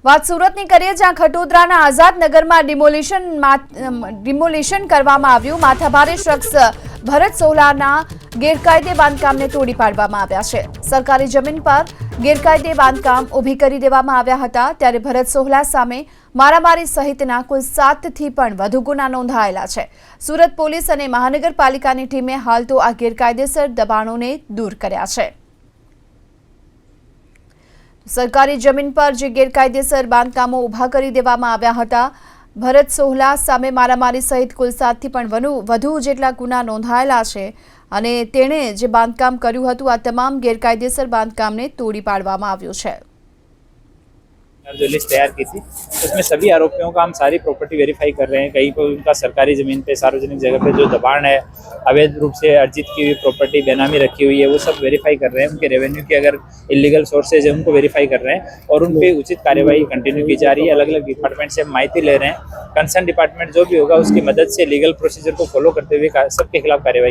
વાત સુરતની કરીએ, જ્યાં ખટોદરાના આઝાદનગરમાં ડિમોલિશન કરવામાં આવ્યું। માથાભારે શખ્સ ભરત સોહલાના ગેરકાયદે બાંધકામને તોડી પાડવામાં આવ્યા છે। સરકારી જમીન પર ગેરકાયદે બાંધકામ ઊભી કરી દેવામાં આવ્યા હતા, ત્યારે ભરત સોહલા સામે મારામારી સહિતના કુલ 7થી પણ વધુ ગુના નોંધાયેલા છે। સુરત પોલીસ અને મહાનગરપાલિકાની ટીમે હાલ તો આ ગેરકાયદેસર દબાણોને દૂર કર્યા છે। सरकारी जमीन पर जे गैरकायदेसर बांधकामों उभा करी देवामां आव्या हता। भरत सोहला सामे मारामारी सहित कुल 7થી પણ વધુ જેટલા ગુના नोंधायेला छे અને તેણે જે બાંધકામ કર્યું હતું આ તમામ ગેરકાયદેસર બાંધકામને તોડી પાડવામાં આવ્યું છે। जो लिस्ट तैयार की थी उसमें सभी आरोपियों का हम सारी प्रॉपर्टी वेरीफाई कर रहे हैं। कहीं पर उनका सरकारी जमीन पे सार्वजनिक जगह पे जो दबाण है, अवैध रूप से अर्जित की हुई प्रॉपर्टी बेनामी रखी हुई है, वो सब वेरीफाई कर रहे हैं। उनके रेवेन्यू के अगर इलीगल सोर्सेज है उनको वेरीफाई कर रहे हैं और उन पे उचित कार्यवाही कंटिन्यू की जा रही है। अलग अलग डिपार्टमेंट से माहिती ले रहे हैं। कंसर्न डिपार्टमेंट जो भी होगा उसकी मदद से लीगल प्रोसीजर को फॉलो करते हुए सबके खिलाफ कार्यवाही